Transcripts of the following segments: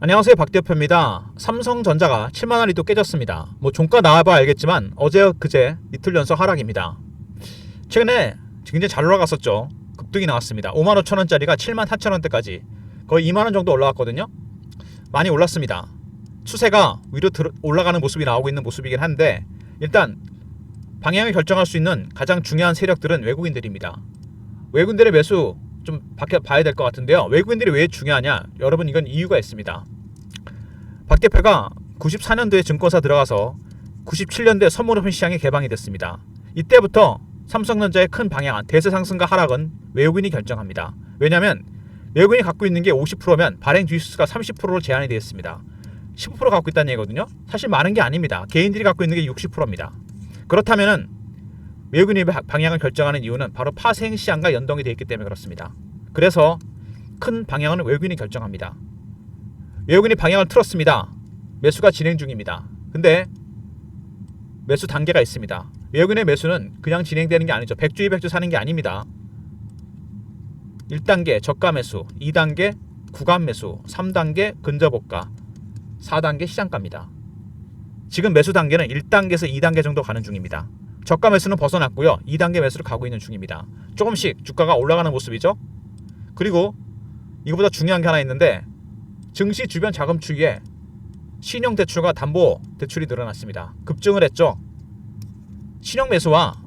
안녕하세요, 박 대표입니다. 삼성전자가 7만원이 또 깨졌습니다. 종가 나와봐 알겠지만 어제 그제 이틀 연속 하락입니다. 최근에 굉장히 잘 올라갔었죠. 급등이 나왔습니다. 55,000원짜리가 74,000원대까지 거의 2만원 정도 올라갔거든요. 많이 올랐습니다. 추세가 위로 올라가는 모습이 나오고 있는 모습이긴 한데, 일단 방향을 결정할 수 있는 가장 중요한 세력들은 외국인들입니다. 외국인들의 매수 좀 봐야 될 것 같은데요. 외국인들이 왜 중요하냐? 여러분, 이건 이유가 있습니다. 박 대표가 94년도에 증권사 들어가서 97년도에 선물옵션 시장이 개방이 됐습니다. 이때부터 삼성전자의 큰 방향, 대세 상승과 하락은 외국인이 결정합니다. 왜냐하면 외국인이 갖고 있는 게 50%면 발행 주식수가 30%로 제한이 되어 있습니다. 15% 갖고 있다는 얘기거든요. 사실 많은 게 아닙니다. 개인들이 갖고 있는 게 60%입니다. 그렇다면은 외국인이 방향을 결정하는 이유는 바로 파생 시장과 연동이 되어 있기 때문에 그렇습니다. 그래서 큰 방향은 외국인이 결정합니다. 외국인이 방향을 틀었습니다. 매수가 진행 중입니다. 근데 매수 단계가 있습니다. 외국인의 매수는 그냥 진행되는 게 아니죠. 백주 200주 사는 게 아닙니다. 1단계 저가 매수, 2단계 구간 매수, 3단계 근접호가, 4단계 시장가입니다. 지금 매수 단계는 1단계에서 2단계 정도 가는 중입니다. 저가 매수는 벗어났고요. 2단계 매수를 가고 있는 중입니다. 조금씩 주가가 올라가는 모습이죠. 그리고 이거보다 중요한 게 하나 있는데, 증시 주변 자금 추이에 신용 대출과 담보 대출이 늘어났습니다. 급증을 했죠. 신용 매수와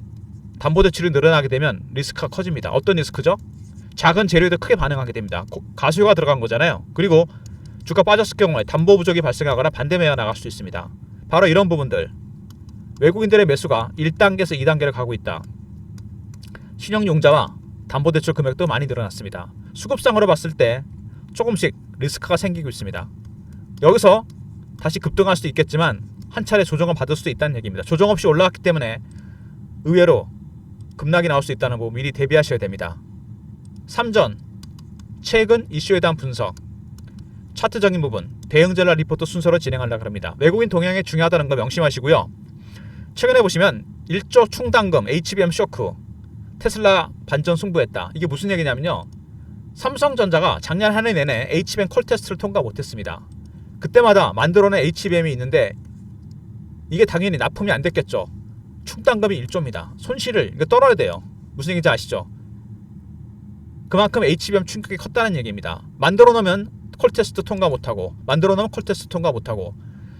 담보 대출이 늘어나게 되면 리스크가 커집니다. 어떤 리스크죠? 작은 재료에도 크게 반응하게 됩니다. 가수요가 들어간 거잖아요. 그리고 주가 빠졌을 경우에 담보 부족이 발생하거나 반대 매가 나갈 수 있습니다. 바로 이런 부분들, 외국인들의 매수가 1단계에서 2단계를 가고 있다. 신용융자와 담보대출 금액도 많이 늘어났습니다. 수급상으로 봤을 때 조금씩 리스크가 생기고 있습니다. 여기서 다시 급등할 수도 있겠지만 한 차례 조정을 받을 수도 있다는 얘기입니다. 조정 없이 올라갔기 때문에 의외로 급락이 나올 수 있다는 거 미리 대비하셔야 됩니다. 3전, 최근 이슈에 대한 분석, 차트적인 부분, 대응 전략 리포트 순서로 진행하려고 합니다. 외국인 동향이 중요하다는 거 명심하시고요. 최근에 보시면 1조 충당금, HBM 쇼크, 테슬라 반전 승부했다. 이게 무슨 얘기냐면요. 삼성전자가 작년 한 해 내내 HBM 콜 테스트를 통과 못했습니다. 그때마다 만들어낸 HBM이 있는데 이게 당연히 납품이 안 됐겠죠. 충당금이 1조입니다. 손실을 이거 떨어야 돼요. 무슨 얘기인지 아시죠? 그만큼 HBM 충격이 컸다는 얘기입니다. 만들어 놓으면 콜 테스트 통과 못하고, 만들어 놓으면 콜 테스트 통과 못하고,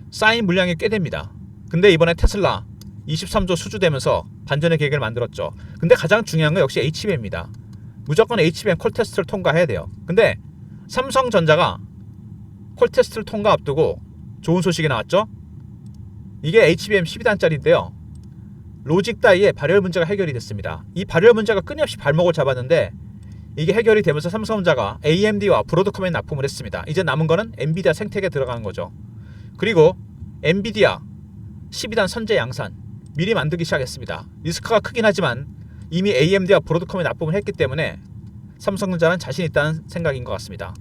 쌓인 물량이 꽤 됩니다. 근데 이번에 테슬라 23조 수주되면서 반전의 계획을 만들었죠. 근데 가장 중요한 건 역시 HBM입니다. 무조건 HBM 콜 테스트를 통과해야 돼요. 근데 삼성전자가 콜 테스트를 통과 앞두고 좋은 소식이 나왔죠. 이게 HBM 12단짜리인데요. 로직 다이의 발열 문제가 해결이 됐습니다. 이 발열 문제가 끊임없이 발목을 잡았는데 이게 해결이 되면서 삼성전자가 AMD와 브로드컴에 납품을 했습니다. 이제 남은 거는 엔비디아 생태계에 들어가는 거죠. 그리고 엔비디아 12단 선제 양산 미리 만들기 시작했습니다. 리스크가 크긴 하지만 이미 AMD와 브로드컴에 납품을 했기 때문에 삼성전자는 자신 있다는 생각인 것 같습니다.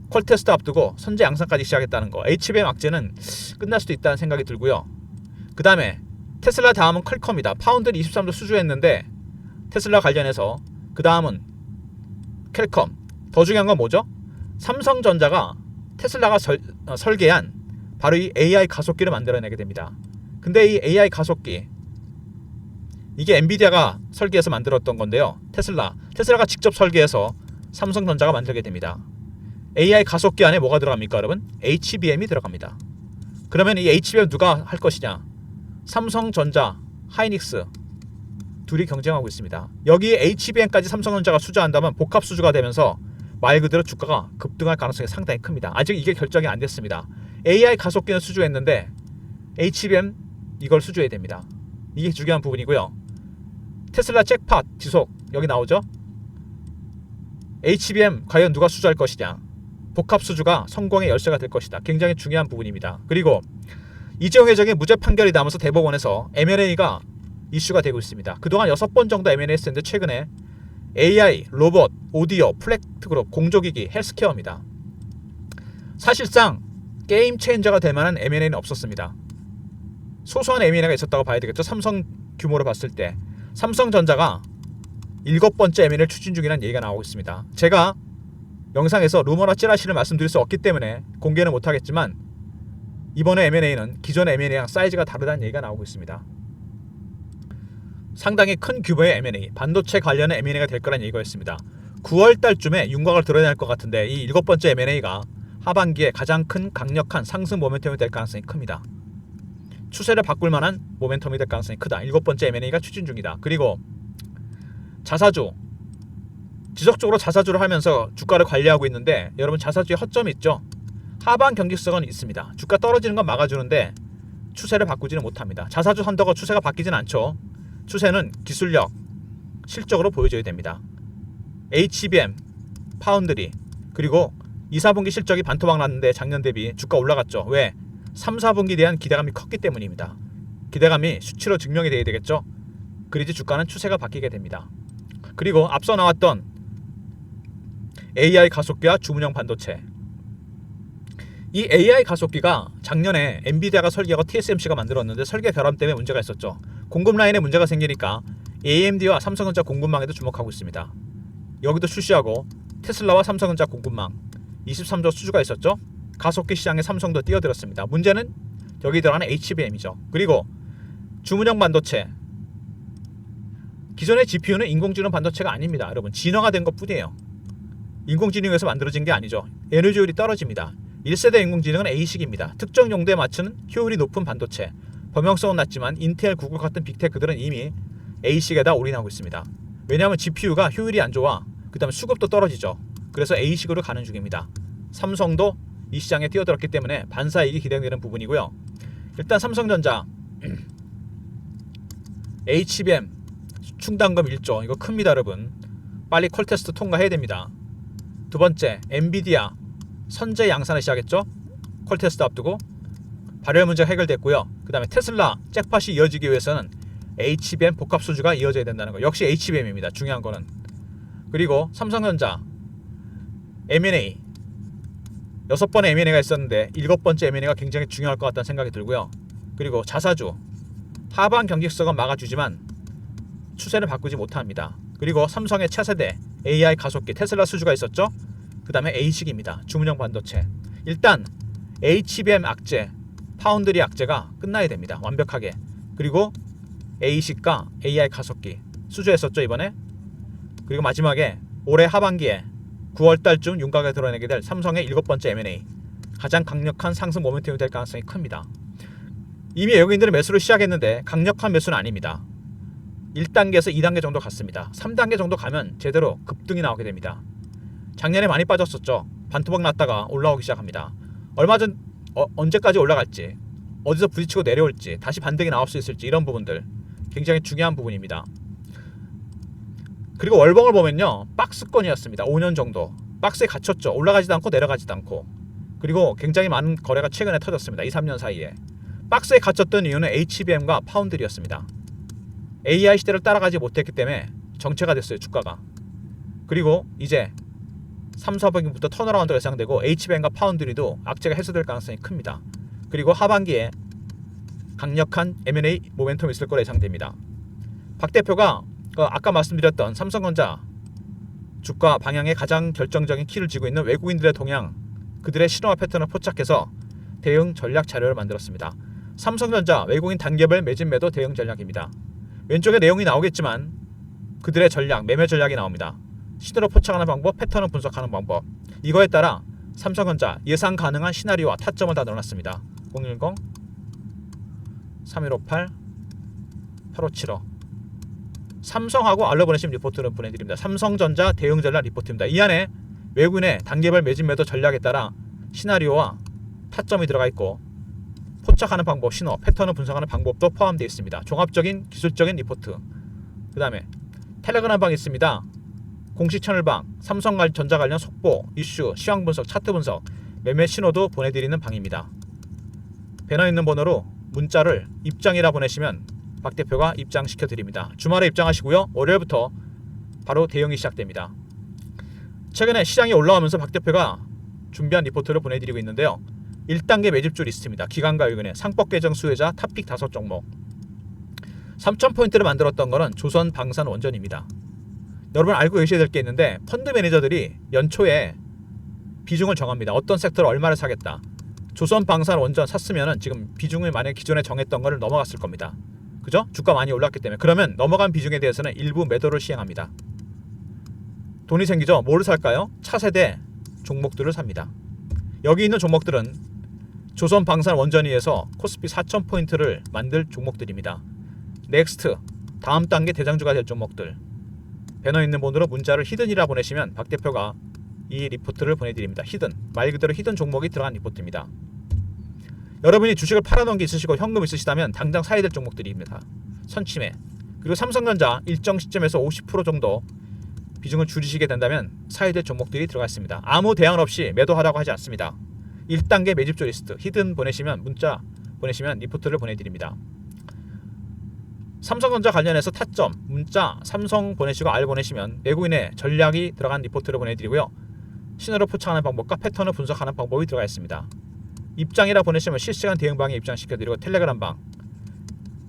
콜 테스트 앞두고 선제 양산까지 시작했다는 거, HBM 악재는 끝날 수도 있다는 생각이 들고요. 그 다음에 테슬라 다음은 퀄컴이다. 파운드를 23조 수주했는데 테슬라 관련해서 그 다음은 퀄컴. 더 중요한 건 뭐죠? 삼성전자가 테슬라가 설계한 바로 이 AI 가속기를 만들어내게 됩니다. 근데 이 AI 가속기, 이게 엔비디아가 설계해서 만들었던 건데요. 테슬라가 직접 설계해서 삼성전자가 만들게 됩니다. AI 가속기 안에 뭐가 들어갑니까, 여러분? HBM이 들어갑니다. 그러면 이 HBM 누가 할 것이냐? 삼성전자, 하이닉스 둘이 경쟁하고 있습니다. 여기에 HBM까지 삼성전자가 수주한다면 복합 수주가 되면서 말 그대로 주가가 급등할 가능성이 상당히 큽니다. 아직 이게 결정이 안 됐습니다. AI 가속기는 수주했는데 HBM 이걸 수주해야 됩니다. 이게 중요한 부분이고요. 테슬라 잭팟 지속 여기 나오죠. HBM 과연 누가 수주할 것이냐, 복합 수주가 성공의 열쇠가 될 것이다. 굉장히 중요한 부분입니다. 그리고 이재용 회장의 무죄 판결이 나면서 대법원에서 M&A가 이슈가 되고 있습니다. 그동안 6번 정도 M&A 했었는데 최근에 AI, 로봇, 오디오, 플렉트그룹, 공조기기, 헬스케어입니다. 사실상 게임 체인저가 될 만한 M&A는 없었습니다. 소소한 M&A가 있었다고 봐야 되겠죠. 삼성 규모로 봤을 때 삼성전자가 7번째 M&A를 추진 중이라는 얘기가 나오고 있습니다. 제가 영상에서 루머나 찌라시를 말씀드릴 수 없기 때문에 공개는 못하겠지만 이번에 M&A는 기존의 M&A랑 사이즈가 다르다는 얘기가 나오고 있습니다. 상당히 큰 규모의 M&A, 반도체 관련의 M&A가 될 거란 얘기였습니다. 9월 달쯤에 윤곽을 드러낼 것 같은데 이 7번째 M&A가 하반기에 가장 큰 강력한 상승 모멘텀이 될 가능성이 큽니다. 추세를 바꿀 만한 모멘텀이 될 가능성이 크다. 7번째 M&A가 추진 중이다. 그리고 자사주, 지속적으로 자사주를 하면서 주가를 관리하고 있는데 여러분 자사주에 허점이 있죠. 하반 경직성은 있습니다. 주가 떨어지는 건 막아주는데 추세를 바꾸지는 못합니다. 자사주 산다고 추세가 바뀌진 않죠. 추세는 기술력, 실적으로 보여줘야 됩니다. HBM, 파운드리, 그리고 2, 4분기 실적이 반토막 났는데 작년 대비 주가 올라갔죠. 왜? 3, 4분기에 대한 기대감이 컸기 때문입니다. 기대감이 수치로 증명이 돼야 되겠죠. 그래야지 주가는 추세가 바뀌게 됩니다. 그리고 앞서 나왔던 AI 가속기와 주문형 반도체, 이 AI 가속기가 작년에 엔비디아가 설계하고 TSMC가 만들었는데 설계 결함 때문에 문제가 있었죠. 공급 라인에 문제가 생기니까 AMD와 삼성전자 공급망에도 주목하고 있습니다. 여기도 출시하고 테슬라와 삼성전자 공급망 23조 수주가 있었죠. 가속기 시장에 삼성도 뛰어들었습니다. 문제는 여기 들어가는 HBM이죠. 그리고 주문형 반도체, 기존의 GPU는 인공지능 반도체가 아닙니다. 여러분, 진화가 된 것 뿐이에요. 인공지능에서 만들어진 게 아니죠. 에너지 효율이 떨어집니다. 1세대 인공지능은 ASIC입니다. 특정 용도에 맞추는 효율이 높은 반도체. 범용성은 낮지만 인텔, 구글 같은 빅테크들은 이미 ASIC에다 올인하고 있습니다. 왜냐하면 GPU가 효율이 안 좋아. 그 다음에 수급도 떨어지죠. 그래서 ASIC으로 가는 중입니다. 삼성도 이 시장에 뛰어들었기 때문에 반사이익이 기대되는 부분이고요. 일단 삼성전자 HBM 충당금 1조, 이거 큽니다 여러분. 빨리 콜테스트 통과해야 됩니다. 두 번째, 엔비디아 선제 양산을 시작했죠. 콜테스트 앞두고 발열 문제가 해결됐고요. 그 다음에 테슬라 잭팟이 이어지기 위해서는 HBM 복합 수주가 이어져야 된다는 거. 역시 HBM입니다. 중요한 거는. 그리고 삼성전자 M&A 6번의 M&A가 있었는데 7번째 M&A가 굉장히 중요할 것 같다는 생각이 들고요. 그리고 자사주 하반 경직성은 막아주지만 추세를 바꾸지 못합니다. 그리고 삼성의 차세대 AI 가속기 테슬라 수주가 있었죠. 그 다음에 ASIC입니다. 주문형 반도체. 일단 HBM 악재, 파운드리 악재가 끝나야 됩니다. 완벽하게. 그리고 ASIC과 AI 가속기 수주했었죠 이번에. 그리고 마지막에 올해 하반기에 9월달쯤 윤곽에 드러내게 될 삼성의 7번째 M&A, 가장 강력한 상승 모멘텀이 될 가능성이 큽니다. 이미 외국인들은 매수를 시작했는데 강력한 매수는 아닙니다. 1단계에서 2단계 정도 갔습니다. 3단계 정도 가면 제대로 급등이 나오게 됩니다. 작년에 많이 빠졌었죠. 반토막 났다가 올라오기 시작합니다. 언제까지 올라갈지, 어디서 부딪히고 내려올지, 다시 반등이 나올 수 있을지, 이런 부분들 굉장히 중요한 부분입니다. 그리고 월봉을 보면요, 박스권이었습니다. 5년 정도 박스에 갇혔죠. 올라가지도 않고 내려가지도 않고. 그리고 굉장히 많은 거래가 최근에 터졌습니다. 2, 3년 사이에. 박스에 갇혔던 이유는 HBM과 파운드리였습니다. AI 시대를 따라가지 못했기 때문에 정체가 됐어요, 주가가. 그리고 이제 3, 4분기부터 턴어라운드가 예상되고 HBM과 파운드리도 악재가 해소될 가능성이 큽니다. 그리고 하반기에 강력한 M&A 모멘텀이 있을 거로 예상됩니다. 박 대표가 아까 말씀드렸던 삼성전자 주가 방향에 가장 결정적인 키를 쥐고 있는 외국인들의 동향, 그들의 신호와 패턴을 포착해서 대응 전략 자료를 만들었습니다. 삼성전자 외국인 단계별 매집 매도 대응 전략입니다. 왼쪽에 내용이 나오겠지만 그들의 전략, 매매 전략이 나옵니다. 신호로 포착하는 방법, 패턴을 분석하는 방법, 이거에 따라 삼성전자 예상 가능한 시나리오와 타점을 다 넣어놨습니다. 010-3158-8575 삼성하고 알러보내신 리포트를 보내드립니다. 삼성전자 대응 전략 리포트입니다. 이 안에 외국인의 단계별 매집 매도 전략에 따라 시나리오와 타점이 들어가 있고 포착하는 방법, 신호, 패턴을 분석하는 방법도 포함되어 있습니다. 종합적인 기술적인 리포트. 그 다음에 텔레그램 방이 있습니다. 공식 채널방, 삼성전자 관련 속보, 이슈, 시황 분석, 차트 분석, 매매 신호도 보내드리는 방입니다. 배너 있는 번호로 문자를 입장이라 보내시면 박 대표가 입장시켜드립니다. 주말에 입장하시고요. 월요일부터 바로 대응이 시작됩니다. 최근에 시장이 올라오면서 박 대표가 준비한 리포트를 보내드리고 있는데요. 1단계 매집주 리스트입니다. 기관과 외국인의 상법 계정 수혜자 탑픽 5종목. 3,000포인트를 만들었던 거는 조선 방산 원전입니다. 여러분 알고 계셔야 될 게 있는데 펀드 매니저들이 연초에 비중을 정합니다. 어떤 섹터를 얼마를 사겠다. 조선방산원전 샀으면은 지금 비중을 만약에 기존에 정했던 거를 넘어갔을 겁니다. 그죠? 주가 많이 올랐기 때문에. 그러면 넘어간 비중에 대해서는 일부 매도를 시행합니다. 돈이 생기죠? 뭐를 살까요? 차세대 종목들을 삽니다. 여기 있는 종목들은 조선방산원전위에서 코스피 4,000포인트를 만들 종목들입니다. 넥스트, 다음 단계 대장주가 될 종목들. 배너 있는 번호로 문자를 히든이라 보내시면 박 대표가 이 리포트를 보내드립니다. 히든, 말 그대로 히든 종목이 들어간 리포트입니다. 여러분이 주식을 팔아놓은 게 있으시고 현금 있으시다면 당장 사야 될 종목들입니다. 선침해. 그리고 삼성전자 일정 시점에서 50% 정도 비중을 줄이시게 된다면 사야 될 종목들이 들어가 있습니다. 아무 대안 없이 매도하라고 하지 않습니다. 1단계 매집조 리스트 히든 보내시면 문자 보내시면 리포트를 보내드립니다. 삼성전자 관련해서 타점 문자 삼성 보내시고 R 보내시면 외국인의 전략이 들어간 리포트를 보내드리고요. 신호를 포착하는 방법과 패턴을 분석하는 방법이 들어가 있습니다. 입장이라 보내시면 실시간 대응방에 입장시켜드리고 텔레그램방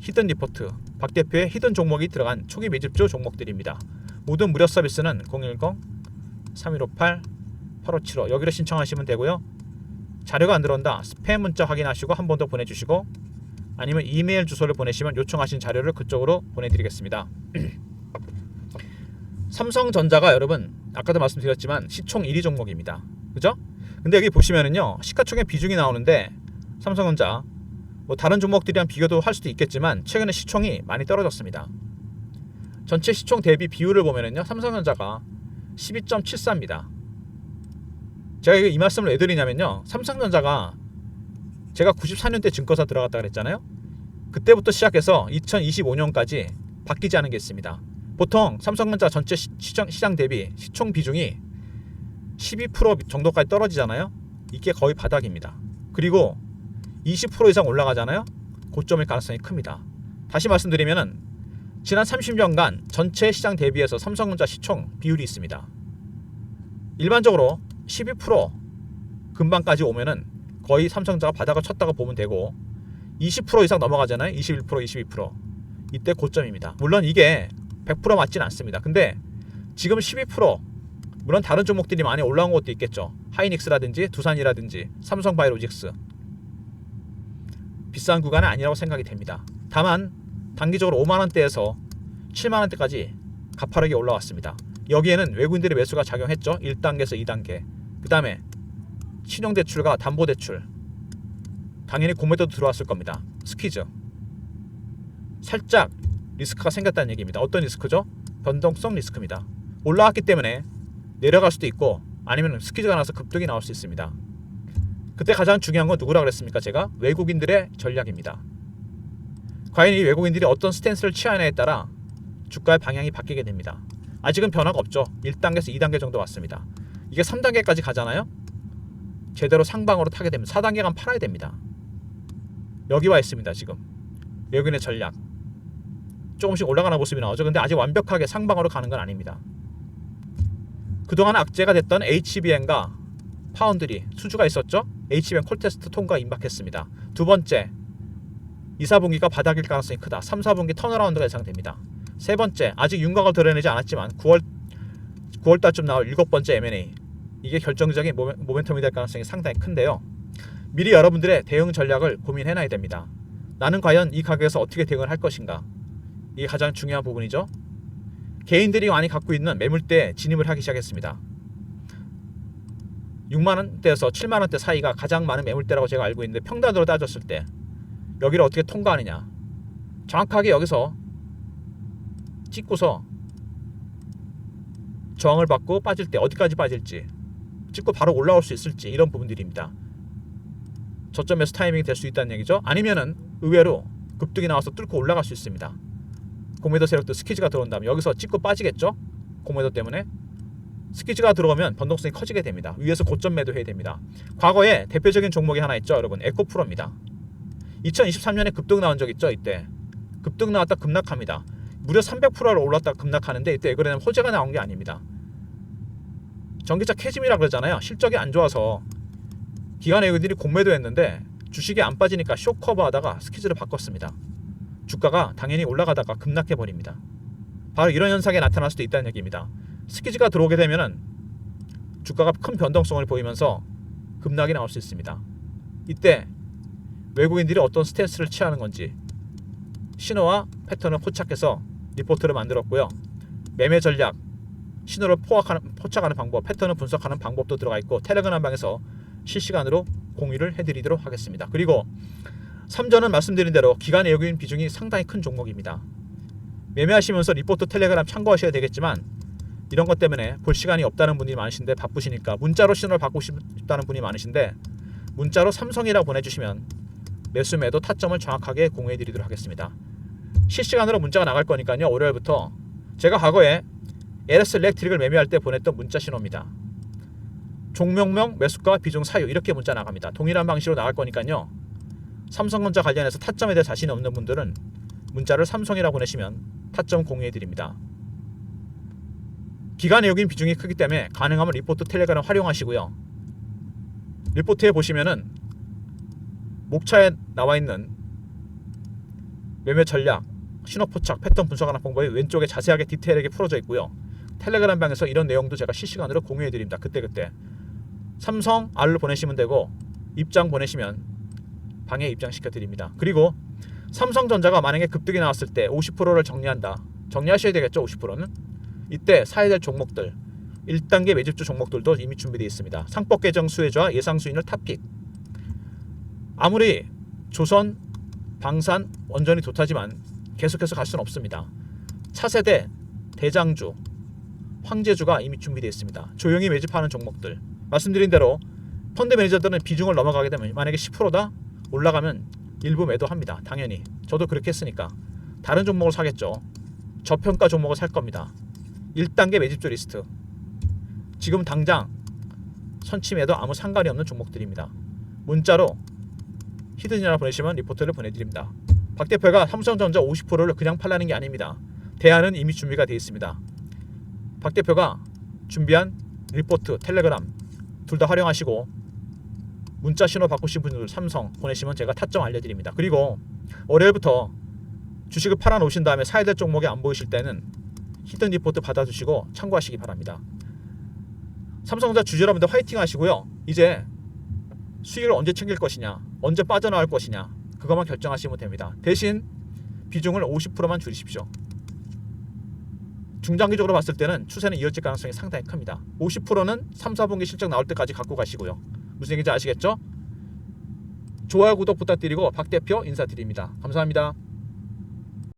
히든 리포트 박 대표의 히든 종목이 들어간 초기 매집조 종목들입니다. 모든 무료 서비스는 010-3158-8575 여기로 신청하시면 되고요. 자료가 안 들어온다 스팸 문자 확인하시고 한 번 더 보내주시고 아니면 이메일 주소를 보내시면 요청하신 자료를 그쪽으로 보내드리겠습니다. 삼성전자가 여러분 아까도 말씀드렸지만 시총 1위 종목입니다. 그죠? 근데 여기 보시면은요 시가총액 비중이 나오는데 삼성전자 뭐 다른 종목들이랑 비교도 할 수도 있겠지만 최근에 시총이 많이 떨어졌습니다. 전체 시총 대비 비율을 보면은요 삼성전자가 12.74입니다. 제가 이 말씀을 왜 드리냐면요 삼성전자가 제가 94년대 증권사 들어갔다 그랬잖아요. 그때부터 시작해서 2025년까지 바뀌지 않은 게 있습니다. 보통 삼성전자 전체 시장 대비 시총 비중이 12% 정도까지 떨어지잖아요. 이게 거의 바닥입니다. 그리고 20% 이상 올라가잖아요. 고점일 가능성이 큽니다. 다시 말씀드리면은 지난 30년간 전체 시장 대비해서 삼성전자 시총 비율이 있습니다. 일반적으로 12% 근방까지 오면은 거의 삼성전자가 바닥을 쳤다고 보면 되고 20% 이상 넘어가잖아요. 21%, 22%. 이때 고점입니다. 물론 이게 100% 맞지는 않습니다. 근데 지금 12% 물론 다른 종목들이 많이 올라온 것도 있겠죠. 하이닉스라든지 두산이라든지 삼성바이오로직스 비싼 구간은 아니라고 생각이 됩니다. 다만 단기적으로 5만원대에서 7만원대까지 가파르게 올라왔습니다. 여기에는 외국인들의 매수가 작용했죠. 1단계에서 2단계. 그 다음에 신용대출과 담보대출 당연히 공매도도 들어왔을 겁니다. 스퀴즈 살짝 리스크가 생겼다는 얘기입니다. 어떤 리스크죠? 변동성 리스크입니다. 올라왔기 때문에 내려갈 수도 있고 아니면 스퀴즈가 나서 급등이 나올 수 있습니다. 그때 가장 중요한 건 누구라 그랬습니까? 제가 외국인들의 전략입니다. 과연 이 외국인들이 어떤 스탠스를 취하느냐에 따라 주가의 방향이 바뀌게 됩니다. 아직은 변화가 없죠. 1단계에서 2단계 정도 왔습니다. 이게 3단계까지 가잖아요. 제대로 상방으로 타게 되면 4단계 가면 팔아야 됩니다. 여기 와 있습니다. 지금 외국인의 전략 조금씩 올라가는 모습이 나오죠. 근데 아직 완벽하게 상방으로 가는 건 아닙니다. 그동안 악재가 됐던 HBM과 파운드리 수주가 있었죠. HBM 콜테스트 통과 임박했습니다. 두 번째 2, 4분기가 바닥일 가능성이 크다. 3, 4분기 턴어라운드가 예상됩니다. 세 번째 아직 윤곽을 드러내지 않았지만 9월달쯤 나올 7번째 M&A 이게 결정적인 모멘텀이 될 가능성이 상당히 큰데요. 미리 여러분들의 대응 전략을 고민해놔야 됩니다. 나는 과연 이 가격에서 어떻게 대응을 할 것인가. 이게 가장 중요한 부분이죠. 개인들이 많이 갖고 있는 매물대에 진입을 하기 시작했습니다. 6만원대에서 7만원대 사이가 가장 많은 매물대라고 제가 알고 있는데 평단으로 따졌을 때 여기를 어떻게 통과하느냐. 정확하게 여기서 찍고서 저항을 받고 빠질 때 어디까지 빠질지 찍고 바로 올라올 수 있을지 이런 부분들입니다. 저점에서 타이밍이 될 수 있다는 얘기죠. 아니면은 의외로 급등이 나와서 뚫고 올라갈 수 있습니다. 공매도 세력도 스퀴즈가 들어온다면 여기서 찍고 빠지겠죠. 공매도 때문에 스퀴즈가 들어오면 변동성이 커지게 됩니다. 위에서 고점 매도해야 됩니다. 과거에 대표적인 종목이 하나 있죠. 여러분 에코프로입니다. 2023년에 급등 나온 적 있죠. 이때 급등 나왔다 급락합니다. 무려 300%를 올랐다 급락하는데 이때 왜 그러냐면 호재가 나온 게 아닙니다. 전기차 캐즘이라 그러잖아요. 실적이 안 좋아서 기관 외국인들이 공매도했는데 주식이 안 빠지니까 쇼커버 하다가 스퀴즈를 바꿨습니다. 주가가 당연히 올라가다가 급락해버립니다. 바로 이런 현상이 나타날 수도 있다는 얘기입니다. 스퀴즈가 들어오게 되면은 주가가 큰 변동성을 보이면서 급락이 나올 수 있습니다. 이때 외국인들이 어떤 스탠스를 취하는 건지 신호와 패턴을 포착해서 리포트를 만들었고요. 매매 전략, 신호를 포착하는 방법, 패턴을 분석하는 방법도 들어가 있고 텔레그램 방에서 실시간으로 공유를 해드리도록 하겠습니다. 그리고 3전은 말씀드린 대로 기관 외국인 비중이 상당히 큰 종목입니다. 매매하시면서 리포트 텔레그램 참고하셔야 되겠지만 이런 것 때문에 볼 시간이 없다는 분이 많으신데 바쁘시니까 문자로 신호를 받고 싶다는 분이 많으신데 문자로 삼성이라고 보내주시면 매수 매도 타점을 정확하게 공유해 드리도록 하겠습니다. 실시간으로 문자가 나갈 거니까요. 월요일부터 제가 과거에 LS 일렉트릭을 매매할 때 보냈던 문자 신호입니다. 종목명 매수가 비중 사유 이렇게 문자 나갑니다. 동일한 방식으로 나갈 거니까요. 삼성전자 관련해서 타점에 대해 자신이 없는 분들은 문자를 삼성이라고 보내시면 타점 공유해 드립니다. 기관 외국인 비중이 크기 때문에 가능하면 리포트 텔레그램 활용하시고요. 리포트에 보시면은 목차에 나와 있는 매매 전략, 신호 포착, 패턴 분석하는 방법이 왼쪽에 자세하게 디테일하게 풀어져 있고요. 텔레그램 방에서 이런 내용도 제가 실시간으로 공유해 드립니다. 그때 삼성 R로 보내시면 되고 입장 보내시면 방에 입장시켜 드립니다. 그리고 삼성전자가 만약에 급등이 나왔을 때 50%를 정리한다. 정리하셔야 되겠죠. 50%는 이때 사야 될 종목들 1단계 매집주 종목들도 이미 준비되어 있습니다. 상법 개정 수혜주와 예상 수익률 탑픽. 아무리 조선, 방산, 원전이 좋다지만 계속해서 갈 수는 없습니다. 차세대, 대장주, 황제주가 이미 준비되어 있습니다. 조용히 매집하는 종목들. 말씀드린 대로 펀드 매니저들은 비중을 넘어가게 되면 만약에 10%다 올라가면 일부 매도합니다. 당연히 저도 그렇게 했으니까 다른 종목을 사겠죠. 저평가 종목을 살 겁니다. 1단계 매집주 리스트. 지금 당장 선취 매도 아무 상관이 없는 종목들입니다. 문자로 히든이라 보내시면 리포트를 보내드립니다. 박 대표가 삼성전자 50%를 그냥 팔라는 게 아닙니다. 대안은 이미 준비가 되어 있습니다. 박 대표가 준비한 리포트, 텔레그램 둘 다 활용하시고 문자 신호 바꾸신 분들 삼성 보내시면 제가 타점 알려드립니다. 그리고 월요일부터 주식을 팔아 놓으신 다음에 사야 될 종목이 안 보이실 때는 히든 리포트 받아주시고 참고하시기 바랍니다. 삼성전자 주주 여러분들 화이팅 하시고요. 이제 수익을 언제 챙길 것이냐, 언제 빠져나갈 것이냐 그것만 결정하시면 됩니다. 대신 비중을 50%만 줄이십시오. 중장기적으로 봤을 때는 추세는 이어질 가능성이 상당히 큽니다. 50%는 3, 4분기 실적 나올 때까지 갖고 가시고요. 무슨 얘기인지 아시겠죠? 좋아요, 구독 부탁드리고 박 대표 인사드립니다. 감사합니다.